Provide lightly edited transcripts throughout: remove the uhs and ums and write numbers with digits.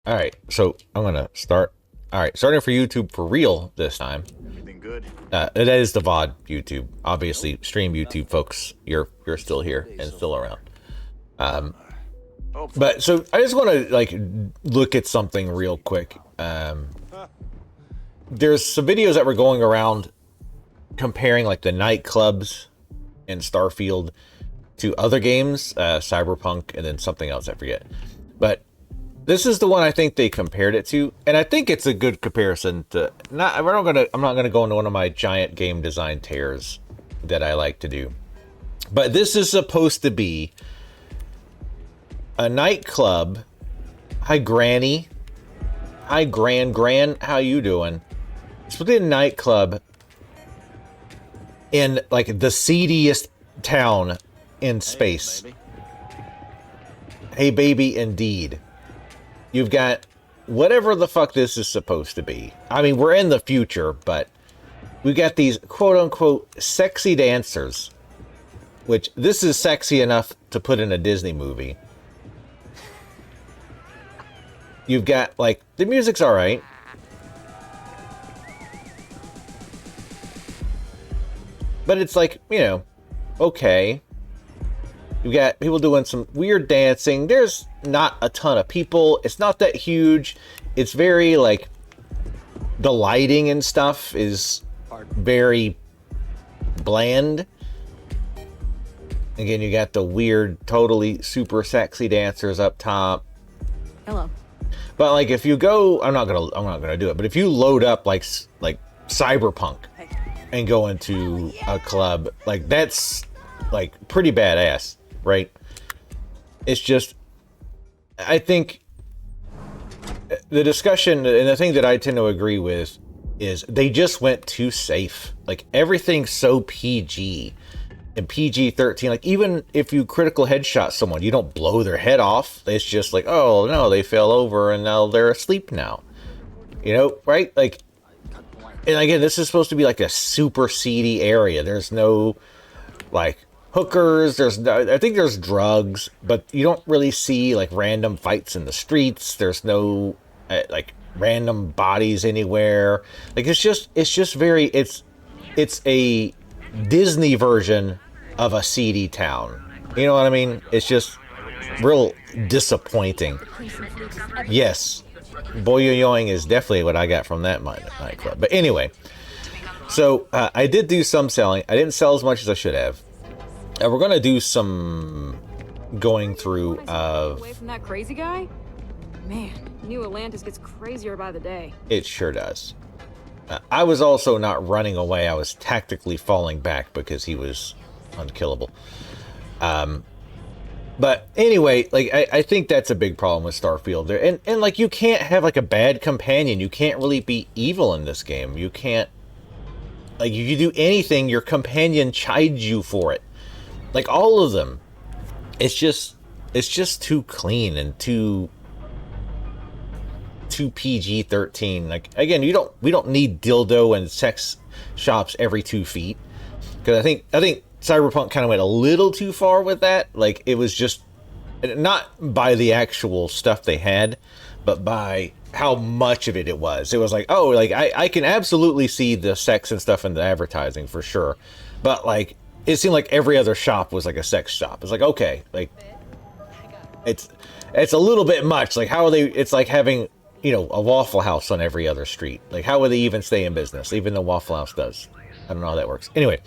All right, so I'm gonna start. All right, starting for YouTube for real this time. Anything good? That is the VOD YouTube. Obviously, stream YouTube folks, you're still here and still around. Hopefully. But so I just want to like look at something real quick. There's some videos that were going around comparing like the nightclubs in Starfield to other games, Cyberpunk, and then something else I forget. But this is the one I think they compared it to, and I think it's a good comparison to. I'm not gonna go into one of my giant game design tears that I like to do, but this is supposed to be a nightclub. Hi, Granny. Hi, Gran. How you doing? It's supposed to be a nightclub in like the seediest town in space. Hey, baby, indeed. You've got whatever the fuck this is supposed to be. I mean, we're in the future, but we got these quote-unquote sexy dancers, which this is sexy enough to put in a Disney movie. You've got, like, the music's alright. But it's like, you know, okay. You've got people doing some weird dancing. There's not a ton of people. It's not that huge. It's very, like, the lighting and stuff is very bland. Again, you got the weird, totally super sexy dancers up top. Hello. But like, if you go, I'm not gonna do it. But if you load up like Cyberpunk and go into a club, like that's like pretty badass, right? It's just, I think the discussion and the thing that I tend to agree with is they just went too safe. Like everything's so PG and PG-13. Like even if you critical headshot someone, you don't blow their head off. It's just like, oh no, they fell over and now they're asleep now. You know, right? Like, and again, this is supposed to be like a super seedy area. There's no like hookers. I think there's drugs, but you don't really see like random fights in the streets. There's no like random bodies anywhere. Like it's just very, it's a Disney version of a seedy town. You know what I mean? It's just real disappointing. Yes, boyoyoing is definitely what I got from that nightclub. But anyway, so I did do some selling. I didn't sell as much as I should have. We're gonna do some going through of. Away from that crazy guy? Man, New Atlantis gets crazier by the day. It sure does. I was also not running away. I was tactically falling back because he was unkillable. But anyway, like I think that's a big problem with Starfield. And like you can't have like a bad companion. You can't really be evil in this game. You can't, like, if you do anything, your companion chides you for it. Like all of them. It's just too clean and too PG-13. Like again, we don't need dildo and sex shops every 2 feet, because I think Cyberpunk kind of went a little too far with that. Like it was just not by the actual stuff they had, but by how much of it was. It was like, oh, like I can absolutely see the sex and stuff in the advertising for sure, but like it seemed like every other shop was like a sex shop. It's like, okay, like it's a little bit much. Like how are they? It's like having, you know, a Waffle House on every other street. Like, how would they even stay in business? Even though Waffle House does. I don't know how that works. Anyway.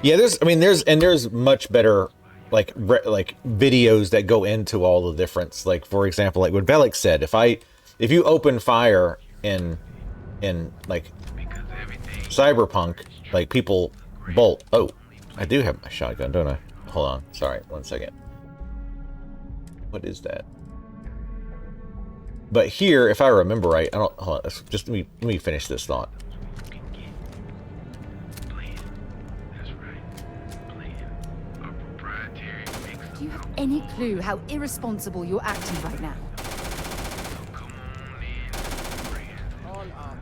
Yeah, there's much better, like, videos that go into all the difference. Like, for example, like what Velik said, if you open fire in like, Cyberpunk, like, people bolt. Oh, I do have my shotgun, don't I? Hold on. Sorry, 1 second. What is that? But here, if I remember right, I don't. Hold on, just let me finish this thought. Do you have any clue how irresponsible you're acting right now?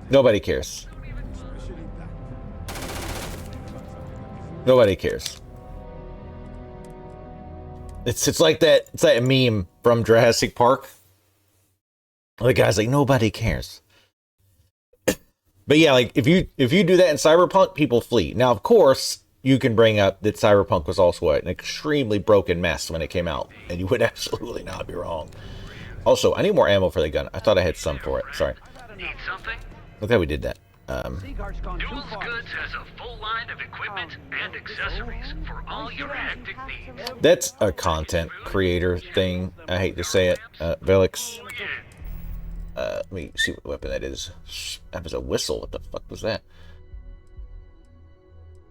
Nobody cares. Nobody cares. It's like that. It's that meme from Jurassic Park. The guy's like, nobody cares. But yeah, like if you do that in Cyberpunk, people flee. Now, of course, you can bring up that Cyberpunk was also an extremely broken mess when it came out, and you would absolutely not be wrong. Also, I need more ammo for the gun. I thought I had some for it. Sorry. Need something? Look how we did that. Duels Goods has a full line of equipment and accessories for all your hectic needs. That's a content creator thing. I hate to say it. Velix. Oh, yeah. Let me see what weapon that is. That was a whistle. What the fuck was that?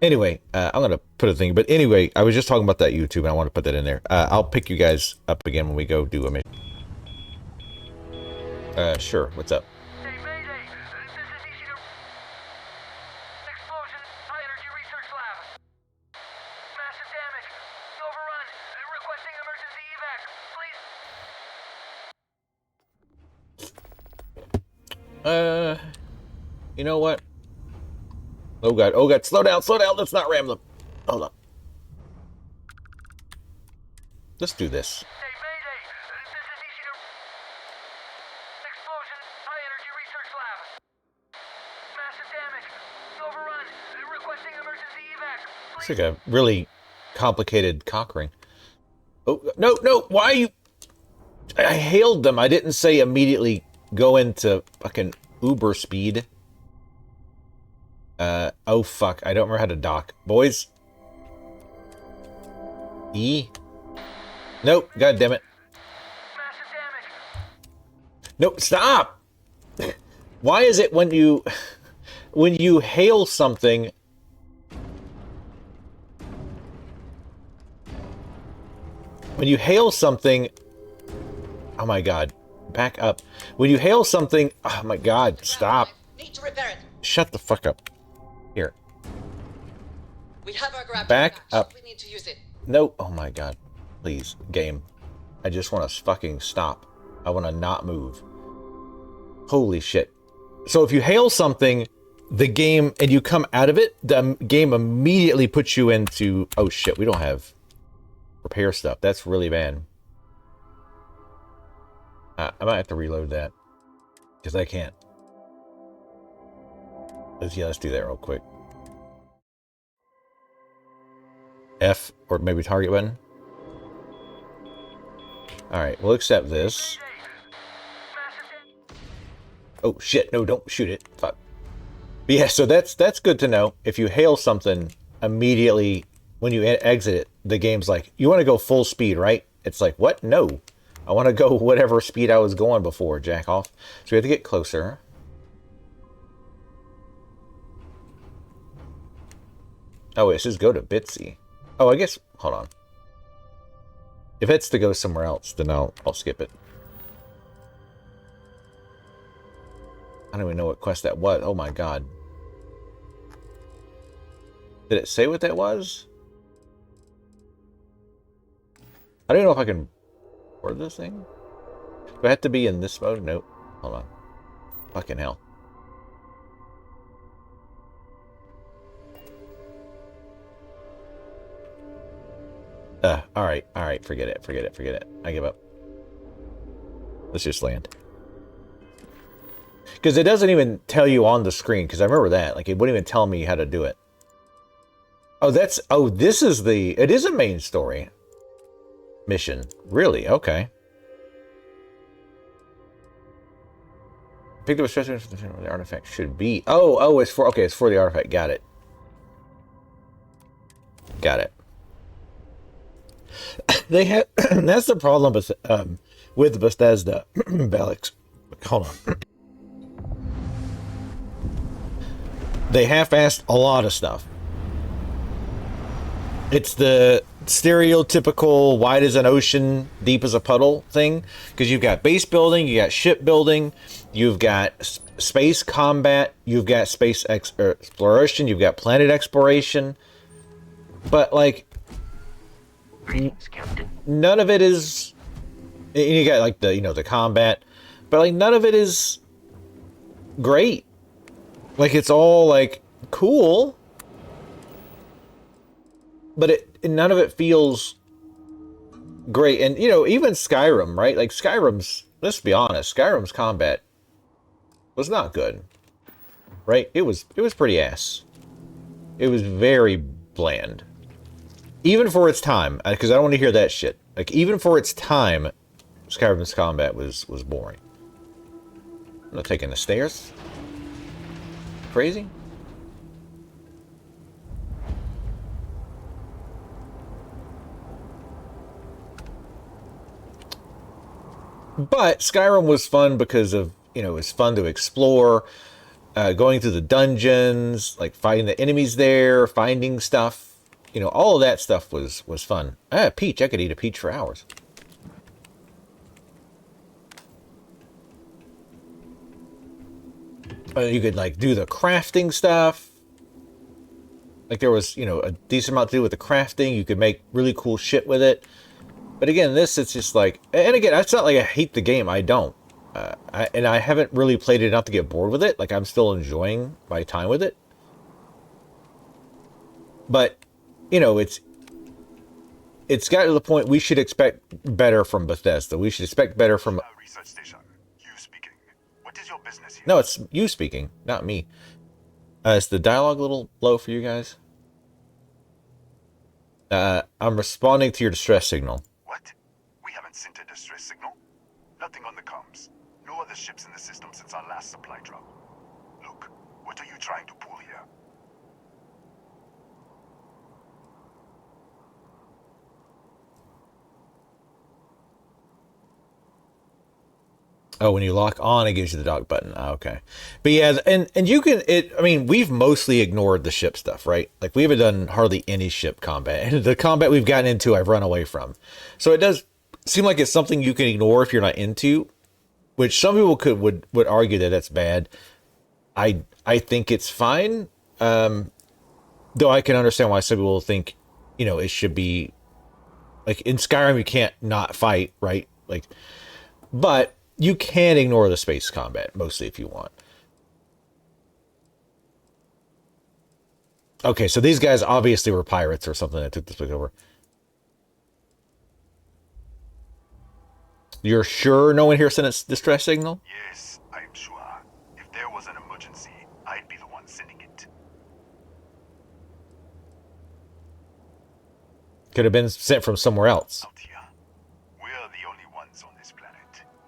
Anyway, I'm going to put a thing. But anyway, I was just talking about that YouTube, and I want to put that in there. I'll pick you guys up again when we go do a mission. Sure. What's up? Hey, Mayday! This is easy to... Explosion, high energy research lab. Massive damage. Overrun. Requesting emergency evac. Please. You know what? Oh god, slow down, let's not ram them. Hold on. Let's do this. Hey, Mayday! This is easy to... Explosion, high energy research lab. Massive damage. Overrun. Requesting emergency evac. It's like a really complicated cock ring. Oh, no, why are you... I hailed them. I didn't say immediately go into fucking Uber speed. Oh fuck, I don't remember how to dock. Boys? E? Nope, god damn it. Massive damage. Nope, stop! Why is it when you hail something... When you hail something... Oh my god. Back up. When you hail something... Oh my god, stop. Need to repair it. Shut the fuck up. Here. We have our grab Back up. We need to use it. No. Oh my god. Please, game. I just want to fucking stop. I want to not move. Holy shit. So if you hail something, the game, and you come out of it, the game immediately puts you into... Oh shit, we don't have repair stuff. That's really bad. I might have to reload that. Because I can't. Let's do that real quick. F, or maybe target button. Alright, we'll accept this. Oh shit, no, don't shoot it. Fuck. But yeah, so that's good to know. If you hail something, immediately when you exit it, the game's like, you want to go full speed, right? It's like, what? No. I want to go whatever speed I was going before, jack off. So we have to get closer. Oh, it says go to Bitsy. Oh, I guess, hold on. If it's to go somewhere else, then I'll skip it. I don't even know what quest that was. Oh my god. Did it say what that was? I don't know if I can board this thing. Do I have to be in this mode? Nope. Hold on. Fucking hell. Alright, forget it. I give up. Let's just land. Because it doesn't even tell you on the screen, because I remember that. Like, it wouldn't even tell me how to do it. Oh, this is it is a main story mission. Really? Okay. Pick up a special where the artifact should be. Oh, it's for the artifact. Got it. They have that's the problem with Bethesda. Alex, hold on. They half-assed a lot of stuff. It's the stereotypical wide as an ocean, deep as a puddle thing. Because you've got base building, you got ship building, you've got space combat, you've got space exploration, you've got planet exploration. But, like, none of it is... You got, like, the combat. But, like, none of it is great. Like, it's all, like, cool. But none of it feels great. And, you know, even Skyrim, right? Like, Skyrim's, let's be honest, Skyrim's combat was not good, right? It was pretty ass. It was very bland. Even for its time, because I don't want to hear that shit. Like, even for its time, Skyrim's combat was boring. I'm not taking the stairs. Crazy? But Skyrim was fun because of, you know, it was fun to explore, going through the dungeons, like fighting the enemies there, finding stuff. You know, all of that stuff was fun. Peach. I could eat a peach for hours. You could, like, do the crafting stuff. Like, there was, you know, a decent amount to do with the crafting. You could make really cool shit with it. But again, it's just like... And again, it's not like I hate the game. I don't. And I haven't really played it enough to get bored with it. Like, I'm still enjoying my time with it. But, you know, it's got to the point we should expect better from Bethesda. We should expect better from... Research station. You speaking. What is your business here? No, it's you speaking, not me. Is the dialogue a little low for you guys? I'm responding to your distress signal. What? We haven't sent a distress signal? Nothing on the comms. No other ships in the system since our last supply drop. Look, what are you trying to pull here? Oh, when you lock on, it gives you the dock button. Oh, okay. But yeah, and you can, I mean, we've mostly ignored the ship stuff, right? Like, we haven't done hardly any ship combat. And the combat we've gotten into, I've run away from. So it does seem like it's something you can ignore if you're not into, which some people would argue that that's bad. I think it's fine. Though I can understand why some people think, you know, it should be, like, in Skyrim, you can't not fight, right? Like, but you can ignore the space combat, mostly, if you want. Okay, so these guys obviously were pirates or something that took this place over. You're sure no one here sent a distress signal? Yes, I'm sure. If there was an emergency, I'd be the one sending it. Could have been sent from somewhere else. Out here, we're the only ones on this planet.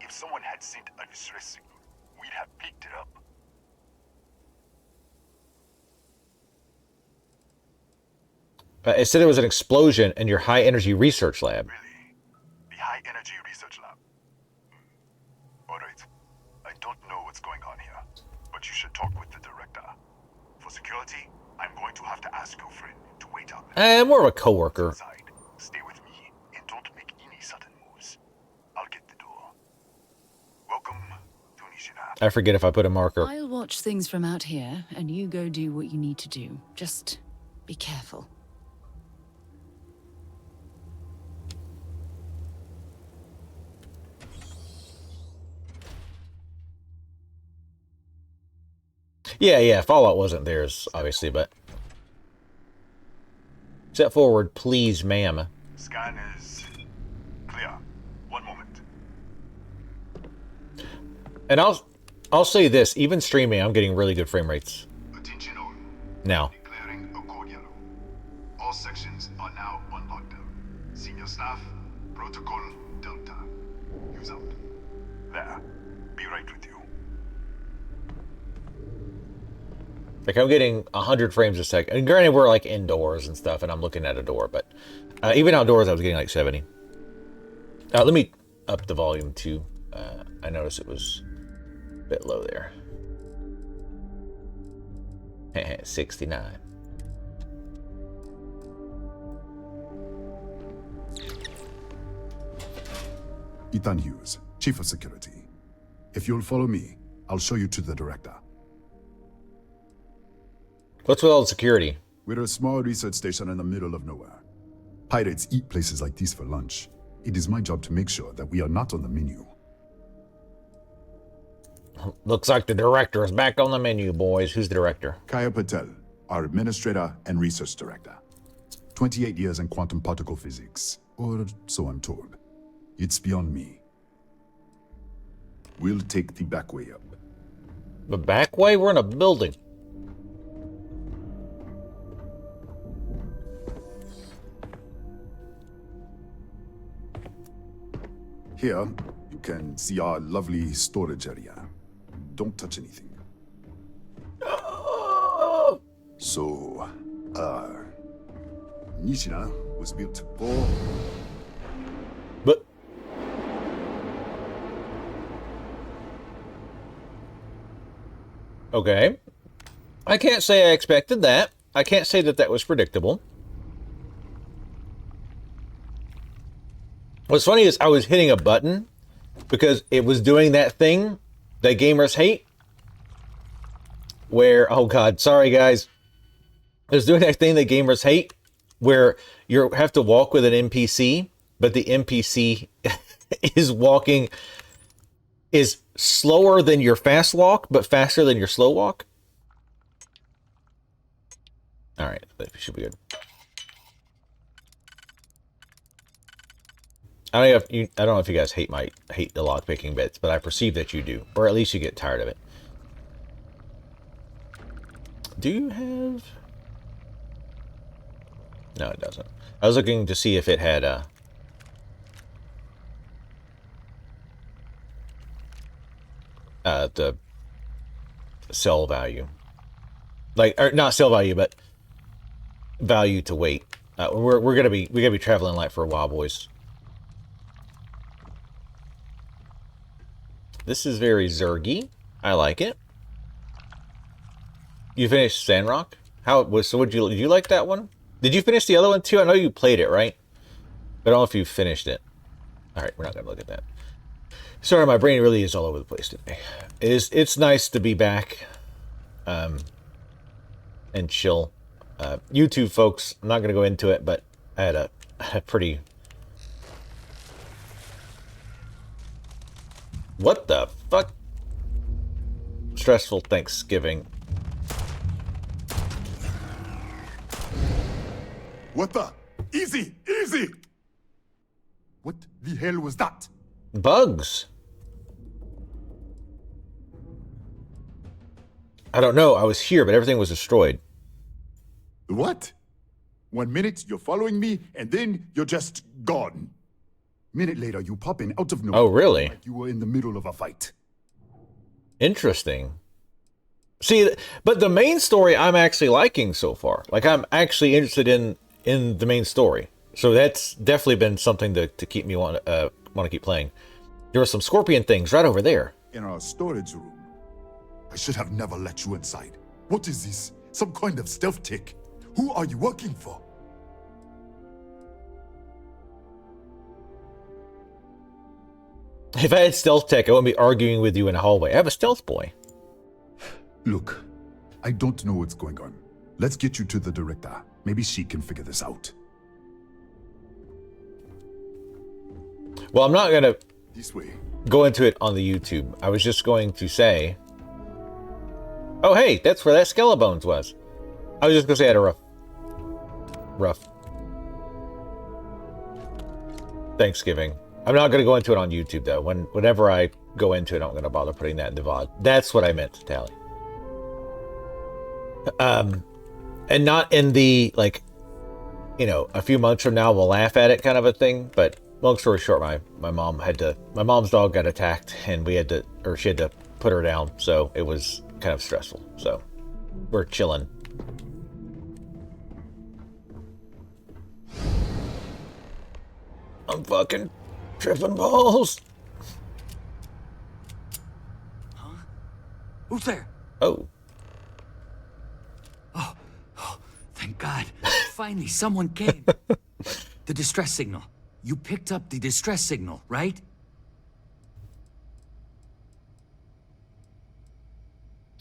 If someone had sent a distress signal, we'd have picked it up. It said there was an explosion in your high-energy research lab. Really? The high energy research lab? Alright. I don't know what's going on here, but you should talk with the director. For security, I'm going to have to ask your friend to wait out there. More of a coworker. Inside. Stay with me and don't make any sudden moves. I'll get the door. Welcome to Nishina. I forget if I put a marker. I'll watch things from out here, and you go do what you need to do. Just be careful. Yeah, Fallout wasn't theirs, obviously, but... Step forward, please, ma'am. Scan is clear. One moment. And I'll say this, even streaming, I'm getting really good frame rates. Attention all. Now. Declaring a code yellow. All sections are now on lockdown. Senior staff, protocol Delta. Use out. There. Be right with you. Like, I'm getting 100 frames a second. And granted, we're, like, indoors and stuff, and I'm looking at a door, but even outdoors, I was getting, like, 70. Let me up the volume, too. I noticed it was a bit low there. 69. Ethan Hughes, Chief of Security. If you'll follow me, I'll show you to the director. What's with all the security? We're a small research station in the middle of nowhere. Pirates eat places like these for lunch. It is my job to make sure that we are not on the menu. Looks like the director is back on the menu, boys. Who's the director? Kaya Patel, our administrator and research director. 28 years in quantum particle physics. Or so I'm told. It's beyond me. We'll take the back way up. The back way? We're in a building. Here, you can see our lovely storage area. Don't touch anything. So, Nishina was built for... But... Okay. I can't say I expected that. I can't say that that was predictable. What's funny is I was hitting a button because it was doing that thing that gamers hate. Where, oh god, sorry guys. It was doing that thing that gamers hate. Where you have to walk with an NPC, but the NPC is slower than your fast walk, but faster than your slow walk. Alright, that should be good. I don't know if you guys hate the lockpicking bits, but I perceive that you do. Or at least you get tired of it. Do you have... No, it doesn't. I was looking to see if it had the sell value. Like, or not sell value, but value to weight. We gotta be traveling light for a while, boys. This is very Zergy. I like it. You finished Sandrock? How it was? So did you like that one? Did you finish the other one too? I know you played it, right? But I don't know if you finished it. All right, we're not gonna look at that. Sorry, my brain really is all over the place today. It's nice to be back, and chill. YouTube folks, I'm not gonna go into it, but I had a pretty... What the fuck? Stressful Thanksgiving. What the? Easy! Easy! What the hell was that? Bugs. I don't know. I was here, but everything was destroyed. What? 1 minute you're following me, and then you're just gone. Minute later, you pop in out of nowhere. Oh, really? Like you were in the middle of a fight. Interesting. See, but the main story I'm actually liking so far. Like, I'm actually interested in the main story. So that's definitely been something to keep me want to keep playing. There are some scorpion things right over there. In our storage room. I should have never let you inside. What is this? Some kind of stealth tick? Who are you working for? If I had stealth tech, I wouldn't be arguing with you in a hallway. I have a stealth boy. Look, I don't know what's going on. Let's get you to the director. Maybe she can figure this out. Well, I'm not going to This way. go into it on the YouTube. I was just going to say... Oh, hey, that's where that Skellebones was. I was just going to say I had a rough Thanksgiving. I'm not going to go into it on YouTube, though. Whenever I go into it, I'm going to bother putting that in the VOD. That's what I meant to tally. And not in the, like, you know, a few months from now we'll laugh at it kind of a thing. But long story short, my mom's dog got attacked, and she had to put her down. So it was kind of stressful. So we're chilling. I'm fucking tripping balls. Huh? Who's there? Oh. Oh, thank God. Finally, someone came. The distress signal. You picked up the distress signal, right?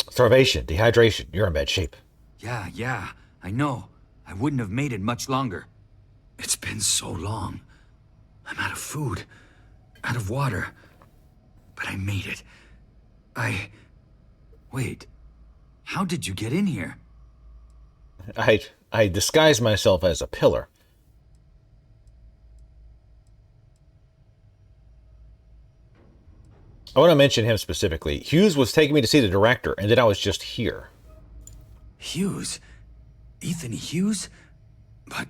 Starvation, dehydration, you're in bad shape. Yeah, I know. I wouldn't have made it much longer. It's been so long. I'm out of food, out of water. But I made it. Wait. How did you get in here? I disguised myself as a pillar. I want to mention him specifically. Hughes was taking me to see the director, and then I was just here. Hughes? Ethan Hughes? But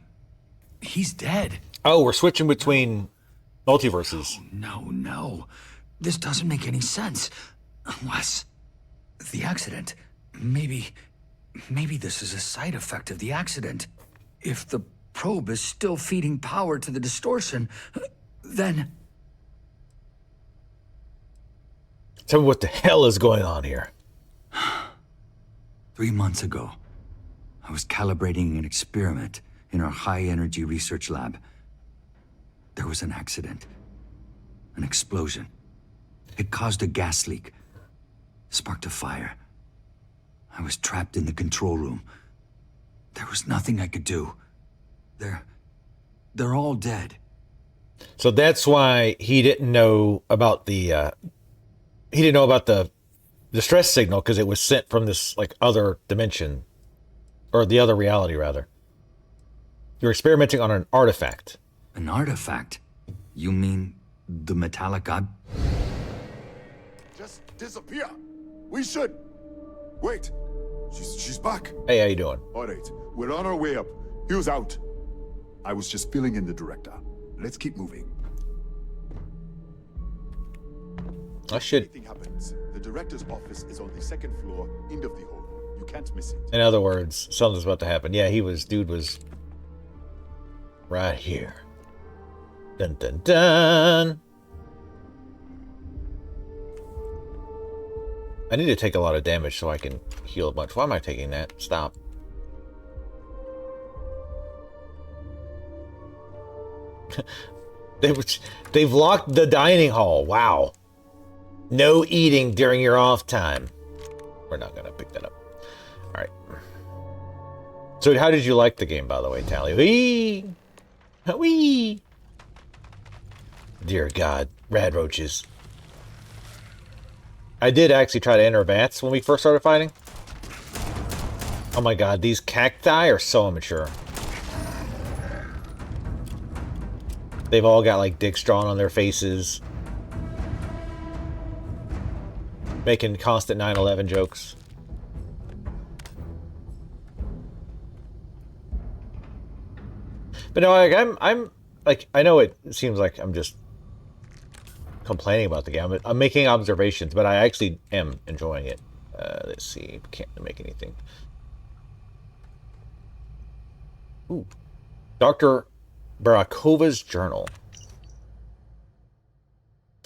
he's dead. Oh, we're switching between multiverses. No. This doesn't make any sense. Unless... the accident. Maybe this is a side effect of the accident. If the probe is still feeding power to the distortion, then... Tell me what the hell is going on here. 3 months ago, I was calibrating an experiment in our high-energy research lab. There was an accident. An explosion. It caused a gas leak. Sparked a fire. I was trapped in the control room. There was nothing I could do. They're all dead. So that's why he didn't know about the distress signal, because it was sent from this like other dimension, or the other reality rather. You're experimenting on an artifact. An artifact? You mean the metallic Just disappear. We should. Wait. She's back. Hey, how you doing? All right. We're on our way up. Hughes out. I was just filling in the director. Let's keep moving. I should. Anything happens, the director's office is on the second floor, end of the hall. You can't miss it. In other words, something's about to happen. Yeah, dude was right here. Dun dun dun. I need to take a lot of damage so I can heal a bunch. Why am I taking that? Stop. They've locked the dining hall. Wow. No eating during your off time. We're not going to pick that up. All right. So how did you like the game, by the way, Tally? Whee! Whee! Dear God. Rad roaches. I did actually try to enter VATS when we first started fighting. Oh my God. These cacti are so immature. They've all got like dicks drawn on their faces. Making constant 9/11 jokes. But no, like I'm like, I know it seems like I'm just complaining about the game. I'm making observations, but I actually am enjoying it. Let's see, can't make anything. Ooh, Dr. Barakova's journal.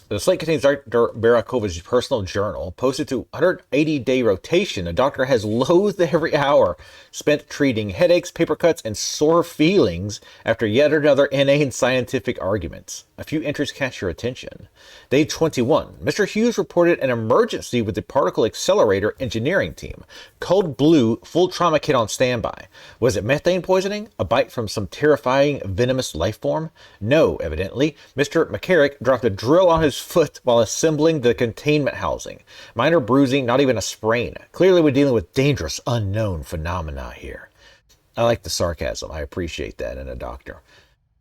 The slate contains Dr. Barakova's personal journal, posted to 180-day rotation. The doctor has loathed every hour spent treating headaches, paper cuts, and sore feelings after yet another inane scientific argument. A few entries catch your attention. Day 21. Mr. Hughes reported an emergency with the particle accelerator engineering team. Code Blue, full trauma kit on standby. Was it methane poisoning? A bite from some terrifying venomous life form? No, evidently. Mr. McCarrick dropped a drill on his foot while assembling the containment housing. Minor bruising, not even a sprain. Clearly we're dealing with dangerous, unknown phenomena here. I like the sarcasm. I appreciate that in a doctor.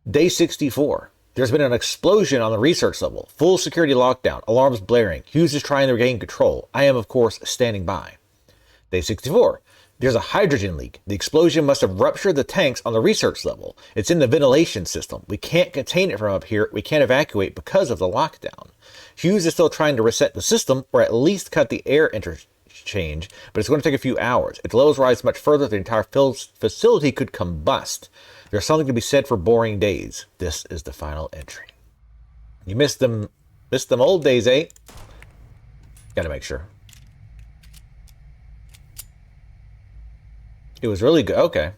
Day 64. There's been an explosion on the research level. Full security lockdown. Alarms blaring. Hughes is trying to regain control. I am, of course, standing by. Day 64. There's a hydrogen leak. The explosion must have ruptured the tanks on the research level. It's in the ventilation system. We can't contain it from up here. We can't evacuate because of the lockdown. Hughes is still trying to reset the system, or at least cut the air interchange, but it's going to take a few hours. If the levels rise much further, the entire facility could combust. There's something to be said for boring days. This is the final entry. You missed them old days, eh? Gotta make sure. It was really good. Okay.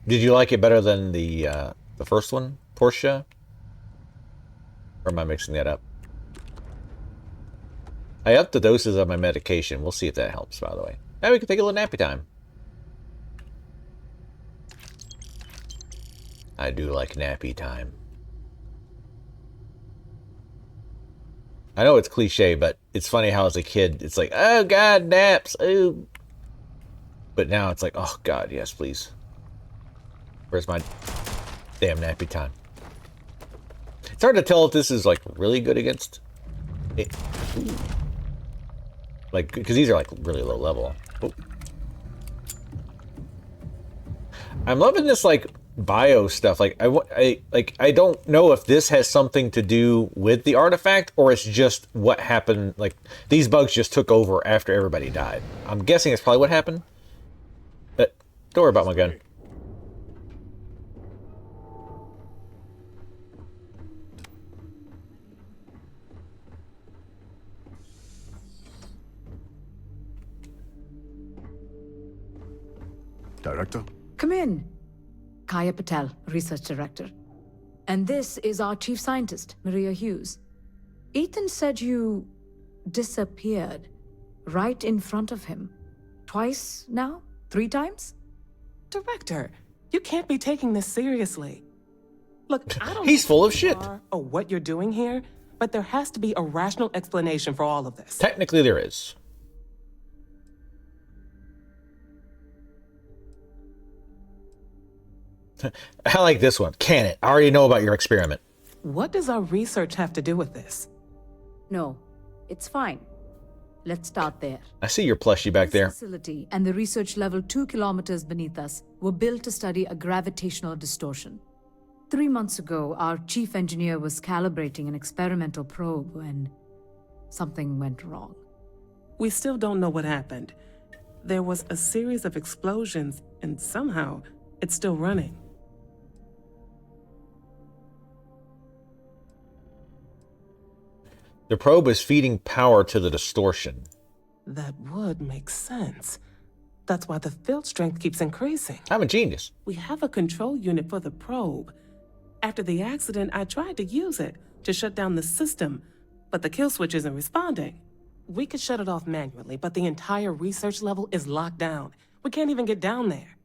Did you like it better than the first one, Portia? Or am I mixing that up? I upped the doses of my medication. We'll see if that helps, by the way. Now we can take a little nappy time. I do like nappy time. I know it's cliche, but it's funny how as a kid, it's like, oh God, naps. Oh. But now it's like, oh God, yes, please. Where's my damn nappy time? It's hard to tell if this is like really good against Like, because these are like really low level. Oh. I'm loving this like bio stuff. Like I don't know if this has something to do with the artifact or it's just what happened. Like these bugs just took over after everybody died. I'm guessing it's probably what happened. But don't worry about my gun. Director? Come in. Kaya Patel, Research Director. And this is our Chief Scientist, Maria Hughes. Ethan said you disappeared right in front of him. Twice now? 3 times? Director, you can't be taking this seriously. Look, I don't He's know full who of you shit. are or what you're doing here, but there has to be a rational explanation for all of this. Technically there is. I like this one. Can it? I already know about your experiment. What does our research have to do with this? No, it's fine. Let's start there. I see your plushie back there. This facility and the research level 2 kilometers beneath us were built to study a gravitational distortion. 3 months ago, our chief engineer was calibrating an experimental probe when something went wrong. We still don't know what happened. There was a series of explosions, and somehow it's still running. The probe is feeding power to the distortion. That would make sense. That's why the field strength keeps increasing. I'm a genius. We have a control unit for the probe. After the accident, I tried to use it to shut down the system, but the kill switch isn't responding. We could shut it off manually, but the entire research level is locked down. We can't even get down there.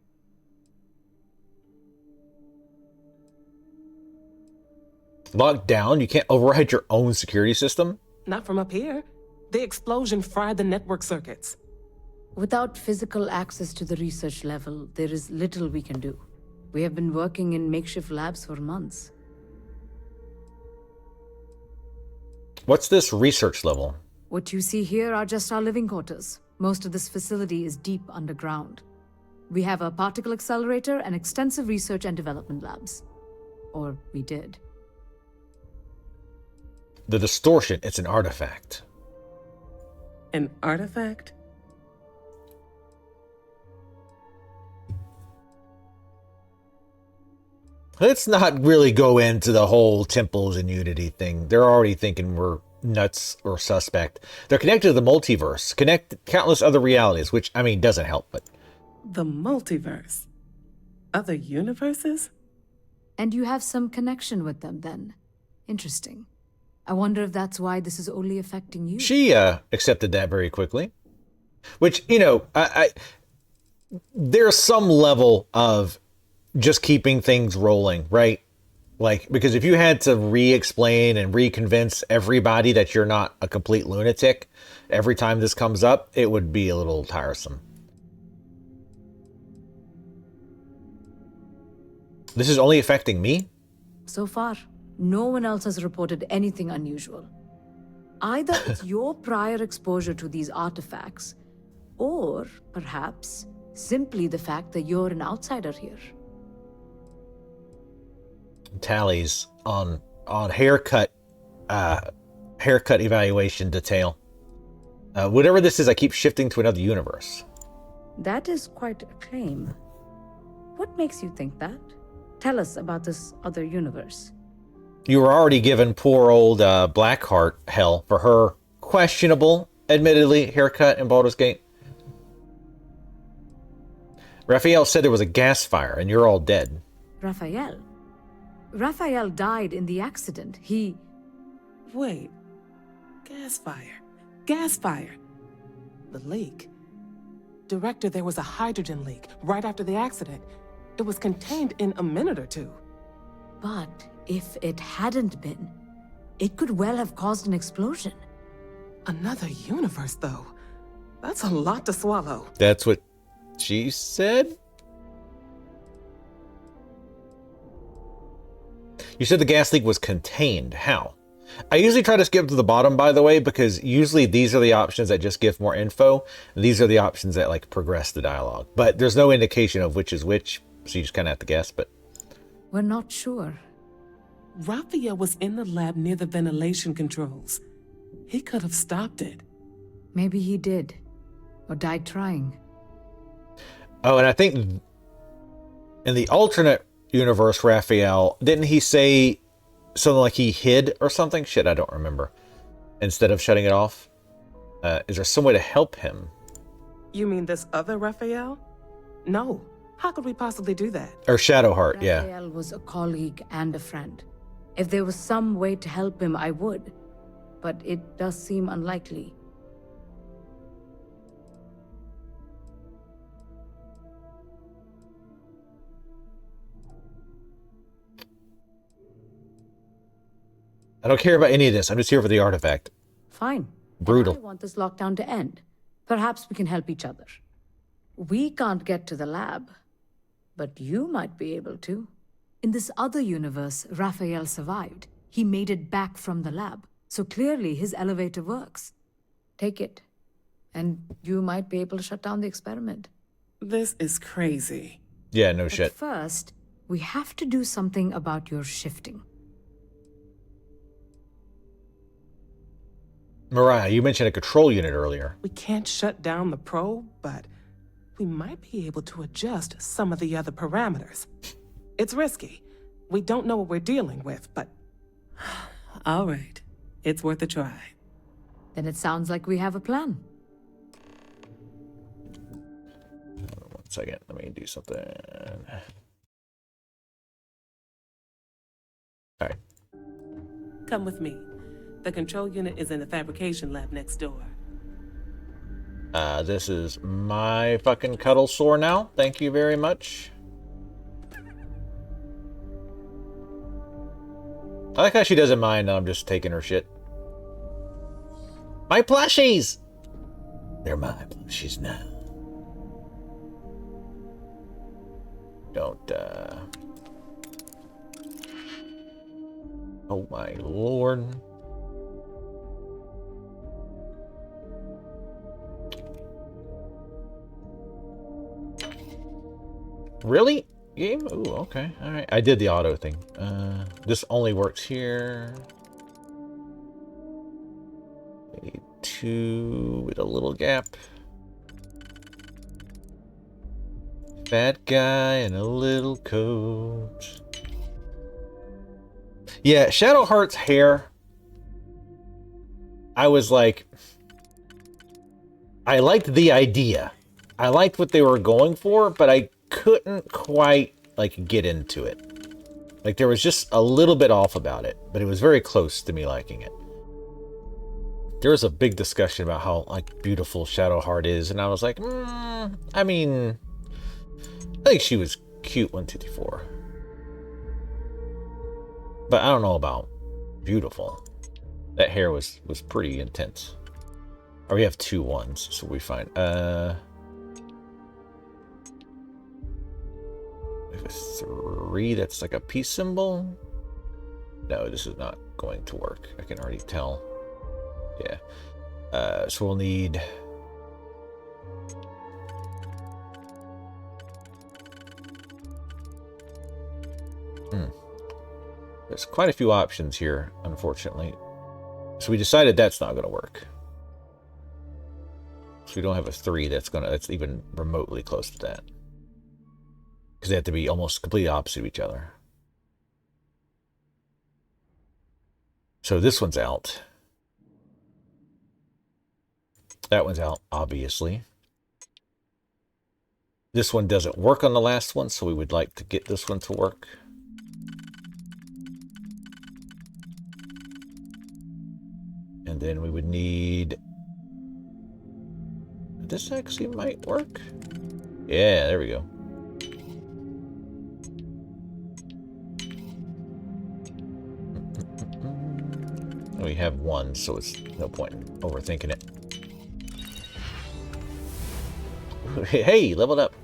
Locked down? You can't override your own security system? Not from up here. The explosion fried the network circuits. Without physical access to the research level, there is little we can do. We have been working in makeshift labs for months. What's this research level? What you see here are just our living quarters. Most of this facility is deep underground. We have a particle accelerator and extensive research and development labs. Or we did. The distortion, it's an artifact. An artifact? Let's not really go into the whole temples and unity thing. They're already thinking we're nuts or suspect. They're connected to the multiverse, connect countless other realities, which, I mean, doesn't help, but... The multiverse? Other universes? And you have some connection with them, then. Interesting. I wonder if that's why this is only affecting you. She accepted that very quickly. Which, you know, there's some level of just keeping things rolling, right? Like, because if you had to re-explain and re-convince everybody that you're not a complete lunatic every time this comes up, it would be a little tiresome. This is only affecting me? So far, no one else has reported anything unusual. Either it's your prior exposure to these artifacts, or perhaps simply the fact that you're an outsider here. Tallies on haircut evaluation detail. Whatever this is, I keep shifting to another universe. That is quite a claim. What makes you think that? Tell us about this other universe. You were already given poor old Blackheart hell for her questionable, admittedly, haircut in Baldur's Gate. Raphael said there was a gas fire and you're all dead. Raphael? Raphael died in the accident. He... Wait. Gas fire. Gas fire. The leak. Director, there was a hydrogen leak right after the accident. It was contained in a minute or two. But if it hadn't been, it could well have caused an explosion. Another universe, though. That's a lot to swallow. That's what she said? You said the gas leak was contained. How? I usually try to skip to the bottom, by the way, because usually these are the options that just give more info. And these are the options that like progress the dialogue. But there's no indication of which is which, so you just kind of have to guess. But We're not sure. Raphael was in the lab near the ventilation controls. He could have stopped it. Maybe he did. Or died trying. oh, and I think in the alternate universe, Raphael, didn't he say something like he hid or something? Shit, I don't remember. Instead of shutting it off, is there some way to help him? You mean this other Raphael? No. How could we possibly do that? Or Shadowheart, yeah. Raphael was a colleague and a friend. If there was some way to help him, I would. But it does seem unlikely. I don't care about any of this. I'm just here for the artifact. Fine. Brutal. And I want this lockdown to end. Perhaps we can help each other. We can't get to the lab, but you might be able to. In this other universe, Raphael survived. He made it back from the lab, so clearly his elevator works. Take it, and you might be able to shut down the experiment. This is crazy. Yeah, no But shit. first, we have to do something about your shifting. Mariah, you mentioned a control unit earlier. We can't shut down the probe, but we might be able to adjust some of the other parameters. It's risky. We don't know what we're dealing with, but... All right. It's worth a try. Then it sounds like we have a plan. One second, let me do something. All right. Come with me. The control unit is in the fabrication lab next door. This is my fucking cuddle sore now. Thank you very much. I like how she doesn't mind that I'm just taking her shit. My plushies! They're my plushies now. Don't, oh my lord. Really? Game? Ooh, okay. Alright. I did the auto thing. This only works here. Need 2 with a little gap. Fat guy in a little coat. Yeah, Shadowheart's hair. I was like... I liked the idea. I liked what they were going for, but I couldn't quite like get into it. Like there was just a little bit off about it, but it was very close to me liking it. There was a big discussion about how like beautiful Shadowheart is, and I was like, I mean, I think she was cute 1, 2, 3, 4. But I don't know about beautiful. That hair was pretty intense. Or we have 2 ones, so we find we have a 3 that's like a peace symbol. No, this is not going to work. I can already tell. Yeah. So we'll need there's quite a few options here, unfortunately. So we decided that's not going to work. So we don't have a 3 that's even remotely close to that. Because they have to be almost completely opposite of each other. So this one's out. That one's out, obviously. This one doesn't work on the last one, so we would like to get this one to work. And then we would need... This actually might work. Yeah, there we go. We have 1, so it's no point in overthinking it. Hey, leveled up.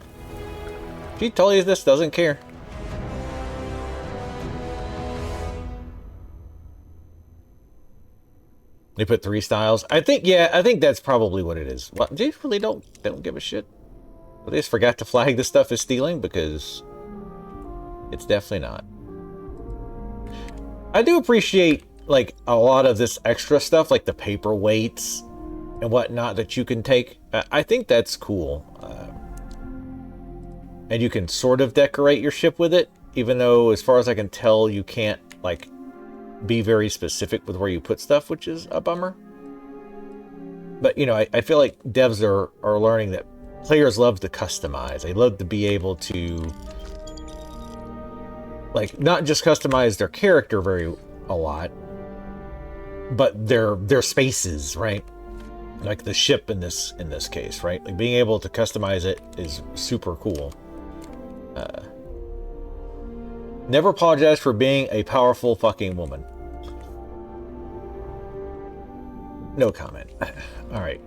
She told you this, doesn't care. They put 3 styles. I think, yeah, I think that's probably what it is. What, they really don't give a shit. They just forgot to flag this stuff as stealing because it's definitely not. I do appreciate like a lot of this extra stuff, like the paperweights and whatnot that you can take. I think that's cool. And you can sort of decorate your ship with it, even though, as far as I can tell, you can't like be very specific with where you put stuff, which is a bummer. But, you know, I feel like devs are learning that players love to customize. They love to be able to, like, not just customize their character a lot, but their spaces, right? Like the ship in this case, right? Like being able to customize it is super cool. Never apologize for being a powerful fucking woman. No comment. All right.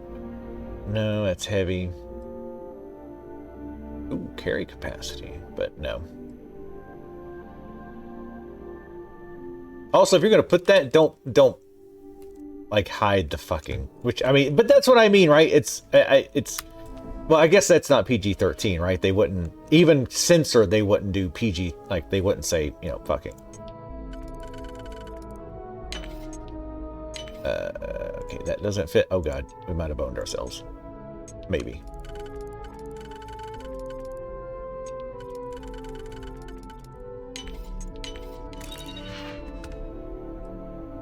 No, that's heavy. Ooh, carry capacity, but no. Also, if you're gonna put that, don't like hide the fucking. Which I mean, but that's what I mean, right? It's. Well, I guess that's not PG-13, right? They wouldn't even censor. They wouldn't do PG. Like they wouldn't say, you know, fucking. Okay, that doesn't fit. Oh god, we might have boned ourselves. Maybe.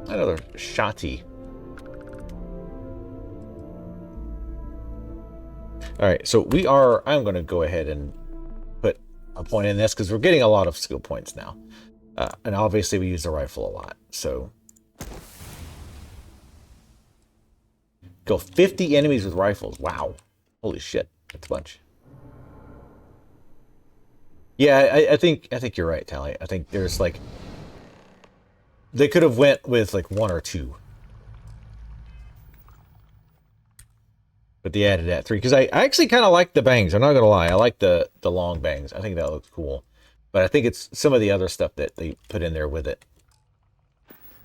Another shotty. All right, so I'm going to go ahead and put a point in this because we're getting a lot of skill points now. And obviously we use the rifle a lot, so. Go 50 enemies with rifles. Wow. Holy shit. That's a bunch. Yeah, I think you're right, Tally. I think there's like, they could have went with like 1 or 2. But they added that 3 because I actually kind of like the bangs. I'm not gonna lie, I like the long bangs. I think that looks cool. But I think it's some of the other stuff that they put in there with it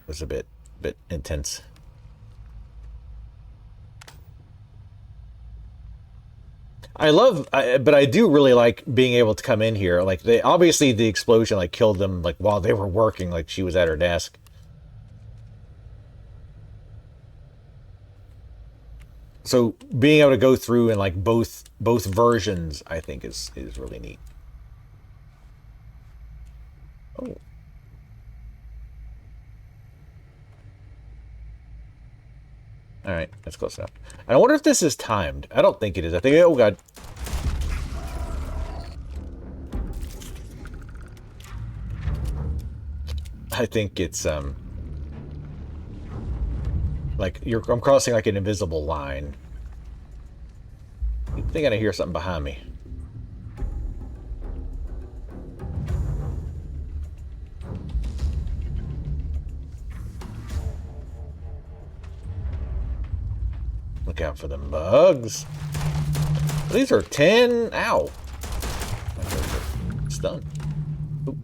was a bit intense. But I do really like being able to come in here. Like obviously the explosion like killed them like while they were working. Like she was at her desk. So being able to go through and like both versions, I think is really neat. Oh. All right, that's close enough. And I wonder if this is timed. I don't think it is. I think, oh god. I think it's like I'm crossing like an invisible line. I think I hear something behind me. Look out for them bugs. These are 10. Ow. Stunned. Oop,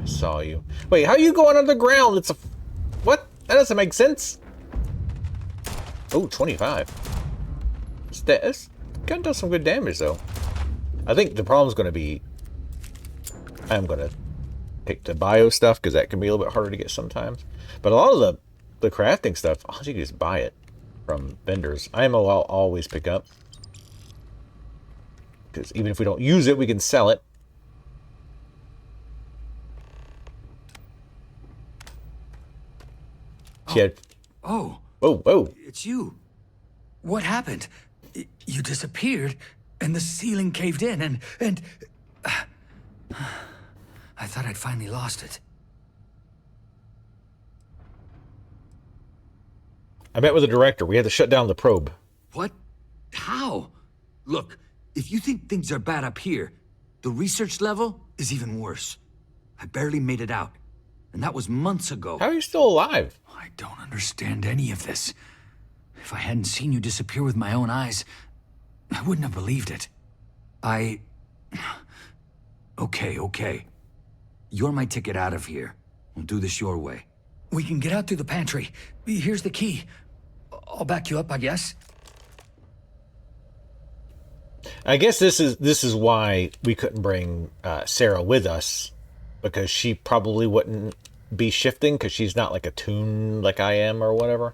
I saw you. Wait, how are you going underground? It's a... What? That doesn't make sense. Oh, 25. This gun does some good damage, though. I think the problem's going to be... I'm going to pick the bio stuff, because that can be a little bit harder to get sometimes. But a lot of the crafting stuff, I'll just buy it from vendors. IMO I'll always pick up. Because even if we don't use it, we can sell it. Oh. Whoa, whoa. It's you. What happened? You disappeared, and the ceiling caved in, and... I thought I'd finally lost it. I met with the director. We had to shut down the probe. What? How? Look, if you think things are bad up here, the research level is even worse. I barely made it out, and that was months ago. How are you still alive? I don't understand any of this. If I hadn't seen you disappear with my own eyes, I wouldn't have believed it. Okay. You're my ticket out of here. We'll do this your way. We can get out through the pantry. Here's the key. I'll back you up, I guess. I guess this is why we couldn't bring Sarah with us, because she probably wouldn't be shifting because she's not like attuned like I am or whatever.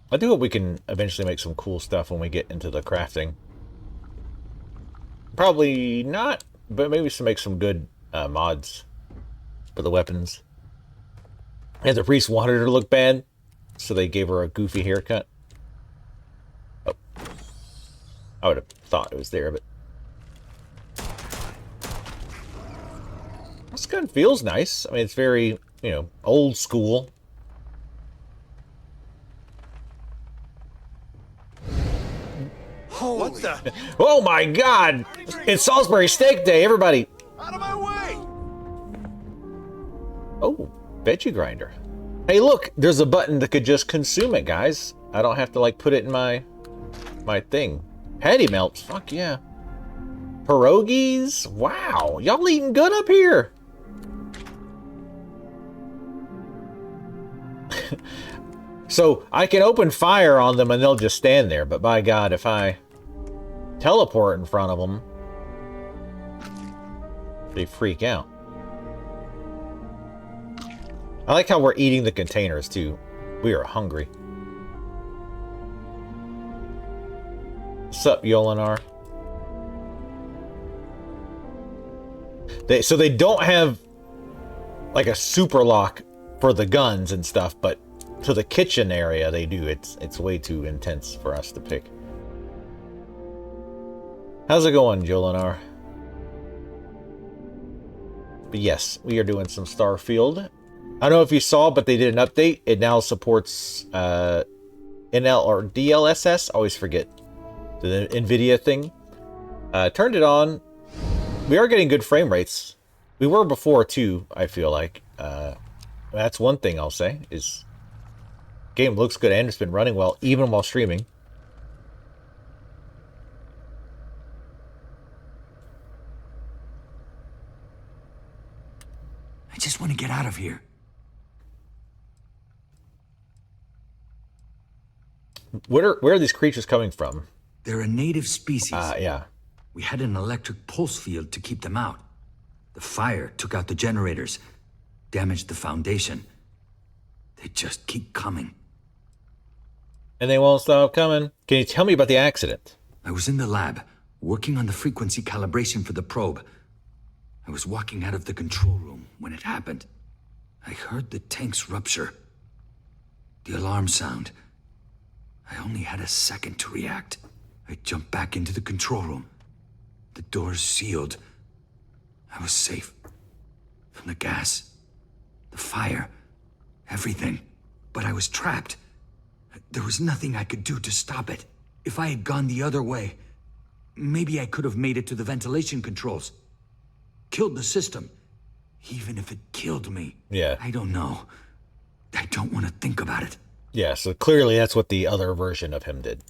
I do hope we can eventually make some cool stuff when we get into the crafting. Probably not, but maybe to make some good mods for the weapons. And the priest wanted her to look bad, so they gave her a goofy haircut. Oh. I would have thought it was there, but... This gun feels nice. I mean, it's very, you know, old school. What the? Oh my god! It's Salisbury Steak Day, everybody! Out of my way! Oh, veggie grinder. Hey, look, there's a button that could just consume it, guys. I don't have to, like, put it in my thing. Patty melts, fuck yeah. Pierogies? Wow, y'all eating good up here. So, I can open fire on them and they'll just stand there, but by God, if I teleport in front of them, they freak out. I like how we're eating the containers, too. We are hungry. What's up, Yolinar? So they don't have, like, a super lock for the guns and stuff, but to the kitchen area they do. It's way too intense for us to pick. How's it going, Jolinar? But yes, we are doing some Starfield. I don't know if you saw, but they did an update. It now supports NL or DLSS. I always forget the NVIDIA thing. Turned it on. We are getting good frame rates. We were before too, I feel like. That's one thing I'll say, is game looks good and it's been running well, even while streaming. I just want to get out of here. Where are these creatures coming from? They're a native species. Yeah. We had an electric pulse field to keep them out. The fire took out the generators, damaged the foundation. They just keep coming. And they won't stop coming. Can you tell me about the accident? I was in the lab, working on the frequency calibration for the probe. I was walking out of the control room when it happened. I heard the tanks rupture. The alarm sound. I only had a second to react. I jumped back into the control room. The doors sealed. I was safe. From the gas, the fire, everything. But I was trapped. There was nothing I could do to stop it. If I had gone the other way, maybe I could have made it to the ventilation controls. Killed the system. Even if it killed me. Yeah. I don't know. I don't want to think about it. Yeah, so clearly that's what the other version of him did.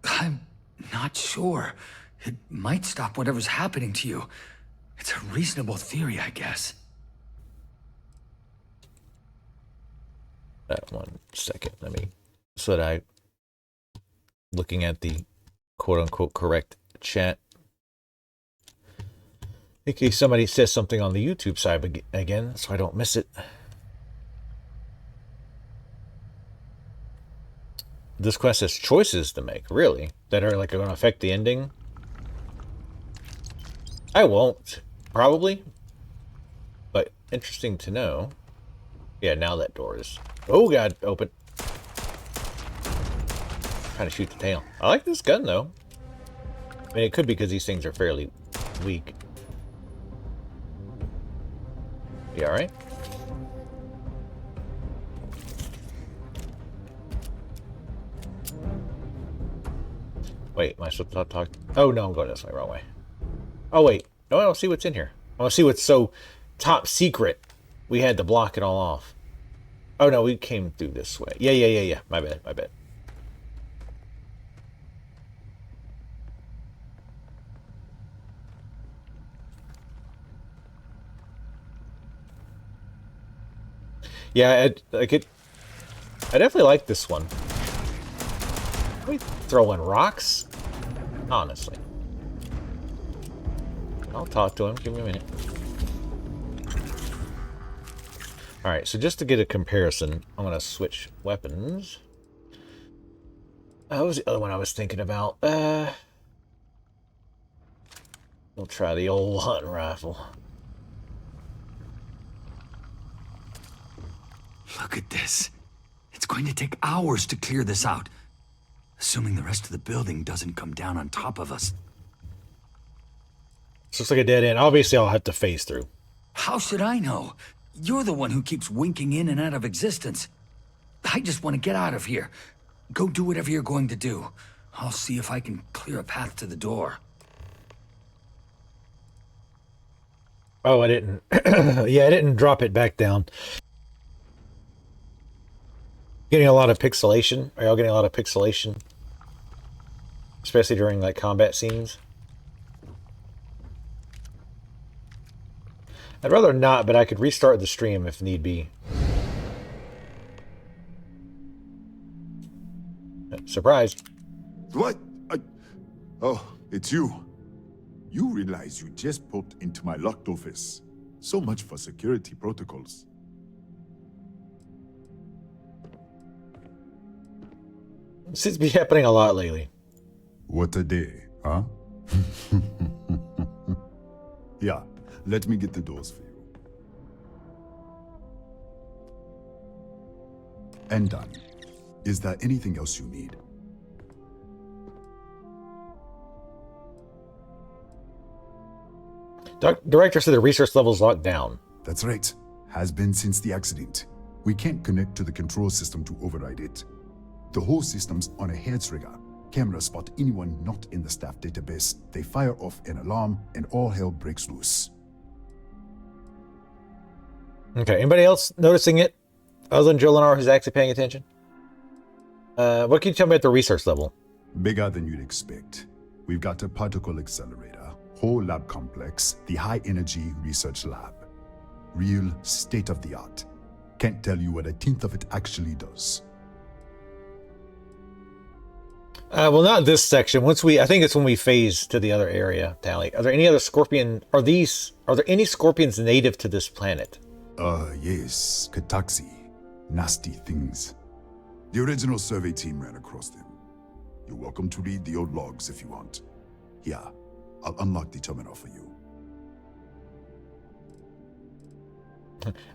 I'm not sure. It might stop whatever's happening to you. It's a reasonable theory, I guess. One second, let me... So that I... Looking at the quote-unquote correct chat. In case somebody says something on the YouTube side again, so I don't miss it. This quest has choices to make, really, that are like going to affect the ending. I won't, probably, but interesting to know. Yeah, now that door is, oh god, open. Trying to shoot the tail. I like this gun though. I mean, it could be because these things are fairly weak. You all right? Wait, am I supposed to talk? Oh, no, I'm going this way, wrong way. Oh, wait. No, I don't see what's in here. I want to see what's so top secret. We had to block it all off. Oh, no, we came through this way. Yeah. My bad. Yeah, I definitely like this one. Are we throwing rocks? Honestly. I'll talk to him. Give me a minute. Alright, so just to get a comparison, I'm going to switch weapons. What was the other one I was thinking about? We'll try the old hunting rifle. Look at this. It's going to take hours to clear this out. Assuming the rest of the building doesn't come down on top of us. This looks like a dead end. Obviously, I'll have to phase through. How should I know? You're the one who keeps winking in and out of existence. I just want to get out of here. Go do whatever you're going to do. I'll see if I can clear a path to the door. Oh, I didn't. Yeah, I didn't drop it back down. Getting a lot of pixelation. Are y'all getting a lot of pixelation? Especially during like combat scenes. I'd rather not, but I could restart the stream if need be. Surprise. What? Oh, it's you. You realize you just popped into my locked office. So much for security protocols. Seems to be happening a lot lately. What a day, huh? Yeah, let me get the doors for you. And done. Is there anything else you need? Director said the research level is locked down. That's right. Has been since the accident. We can't connect to the control system to override it. The whole system's on a hair trigger. Cameras spot anyone not in the staff database. They fire off an alarm and all hell breaks loose. Okay, anybody else noticing it? Other than Jolinar who's actually paying attention? What can you tell me at the research level? Bigger than you'd expect. We've got a particle accelerator, whole lab complex, the high energy research lab. Real state of the art. Can't tell you what a tenth of it actually does. Well, not this section. I think it's when we phase to the other area, Tally. Are there any other scorpion? Are there any scorpions native to this planet? Yes. Kataxi. Nasty things. The original survey team ran across them. You're welcome to read the old logs if you want. Here, I'll unlock the terminal for you.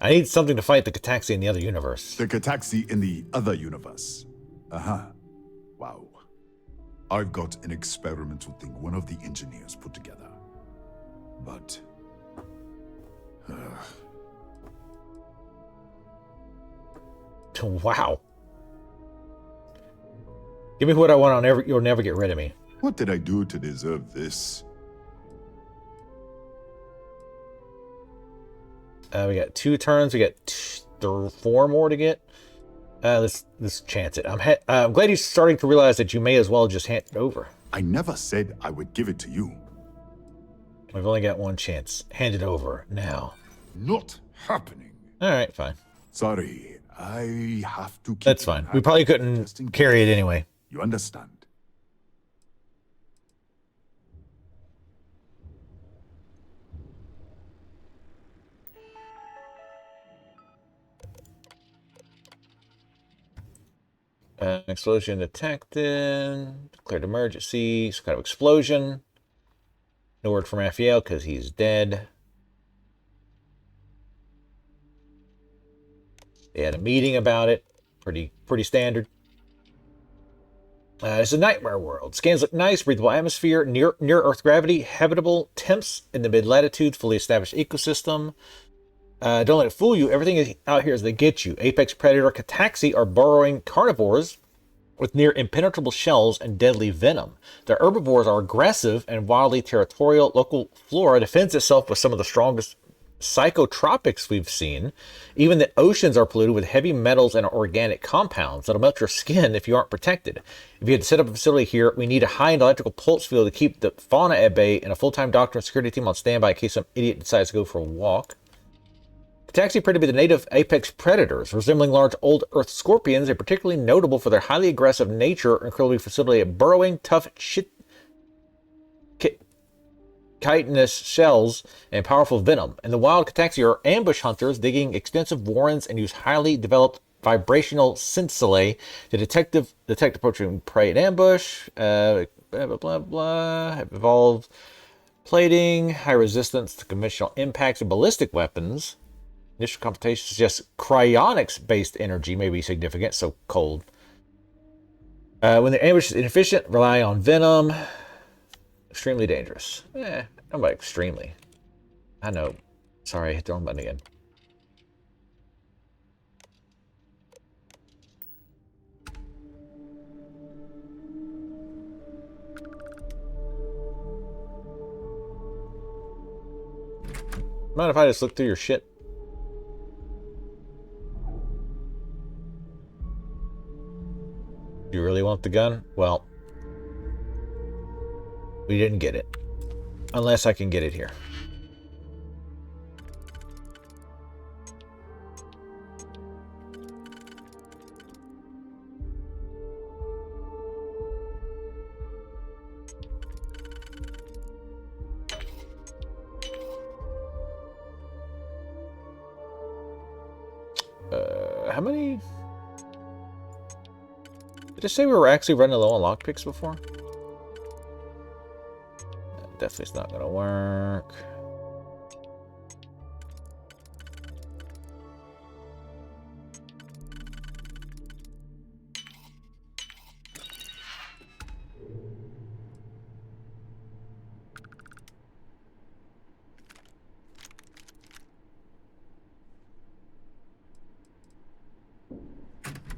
I need something to fight the Kataxi in the other universe. The Kataxi in the other universe. Uh-huh. Wow. I've got an experimental thing one of the engineers put together. But... Wow. Give me what I want, you'll never get rid of me. What did I do to deserve this? We got 2 turns. We got 4 more to get. Let's chance it. I'm glad you're starting to realize that you may as well just hand it over. I never said I would give it to you. We've only got 1 chance. Hand it over now. Not happening. All right, fine. Sorry, I have to keep... That's fine. We probably couldn't carry it anyway. You understand? Explosion detected. Declared emergency. Some kind of explosion. No word from Raphael because he's dead. They had a meeting about it. Pretty standard. It's a nightmare world. Scans look nice. Breathable atmosphere. Near Earth gravity. Habitable temps in the mid-latitude. Fully established ecosystem. Don't let it fool you. Everything out here is to get you. Apex predator Kataxi are burrowing carnivores with near impenetrable shells and deadly venom. The herbivores are aggressive and wildly territorial. Local flora defends itself with some of the strongest psychotropics we've seen. Even the oceans are polluted with heavy metals and organic compounds that'll melt your skin if you aren't protected. If you had to set up a facility here, we need a high-end electrical pulse field to keep the fauna at bay and a full-time doctor and security team on standby in case some idiot decides to go for a walk. Cetaxi appear to be the native apex predators. Resembling large old earth scorpions, they're particularly notable for their highly aggressive nature and incredibly facility at burrowing, tough, chitinous shells and powerful venom. In the wild, Cetaxi are ambush hunters, digging extensive warrens and use highly developed vibrational scintillae to detect approaching prey in ambush. Blah, blah, blah, blah. Have evolved plating, high resistance to conventional impacts of ballistic weapons. Initial computation suggests cryonics-based energy may be significant, so cold. When the ambush is inefficient, rely on venom. Extremely dangerous. I'm about extremely. I know. Sorry, I hit the wrong button again. Mind if I just look through your shit? You really want the gun? Well, we didn't get it. Unless I can get it here. How many? Did it say we were actually running low on lockpicks before? Definitely it's not gonna work.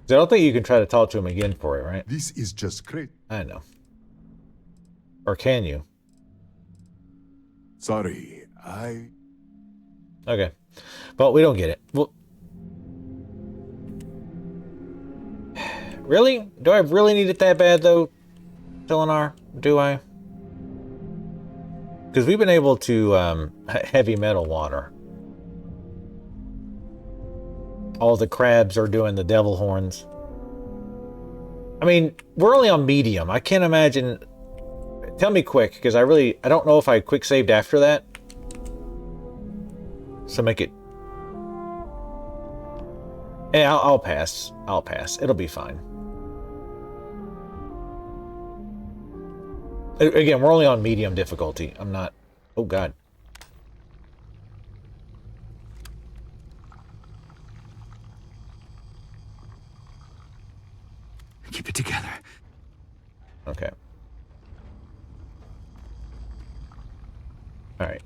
I don't think you can try to talk to him again for it, right? This is just great. I know. Or can you? Sorry, Okay. Well, we don't get it. Well, really? Do I really need it that bad, though, Telenar? Do I? Because we've been able to heavy metal water. All the crabs are doing the devil horns. I mean, we're only on medium. I can't imagine. Tell me quick, because I don't know if I quick saved after that. So make it. Yeah, I'll pass. I'll pass. It'll be fine. Again, we're only on medium difficulty. I'm not. Oh, God. Keep it together. Okay. All right.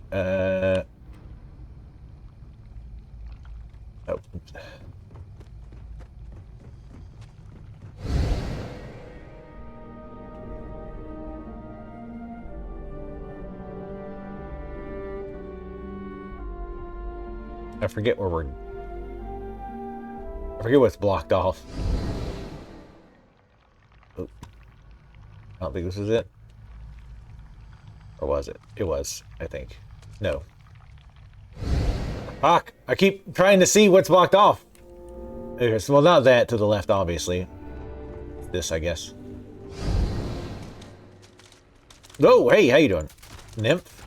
Oh. Oops. I forget where we're. I forget what's blocked off. Oh. I don't think this is it. Or was it? It was, I think. No. Fuck! I keep trying to see what's blocked off. Okay, so, well, not that to the left, obviously. This, I guess. Oh, hey, how you doing? Nymph?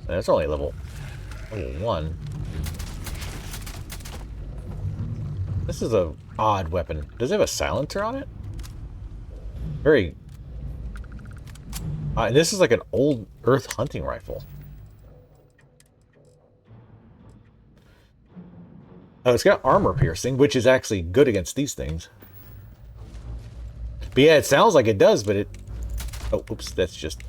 That's only level 1. This is a odd weapon. Does it have a silencer on it? Very. This is like an old Earth hunting rifle. Oh, it's got armor piercing, which is actually good against these things. But yeah, it sounds like it does, but it. Oh, oops, that's just.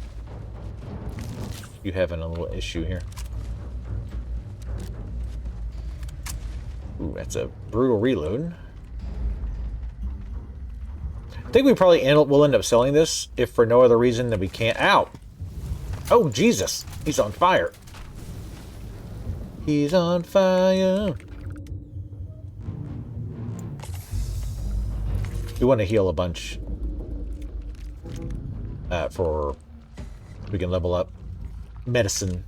You having a little issue here. Ooh, that's a brutal reload. I think we probably will end up selling this, if for no other reason than we can't. Ow! Oh, Jesus! He's on fire. He's on fire. We want to heal a bunch. For we can level up medicine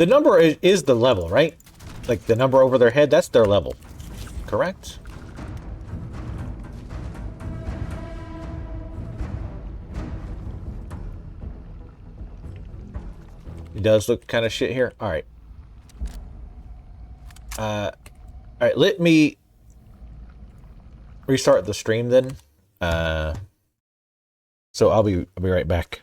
The number is the level, right? Like the number over their head, that's their level. Correct? It does look kind of shit here. All right. All right, let me restart the stream then. So I'll be right back.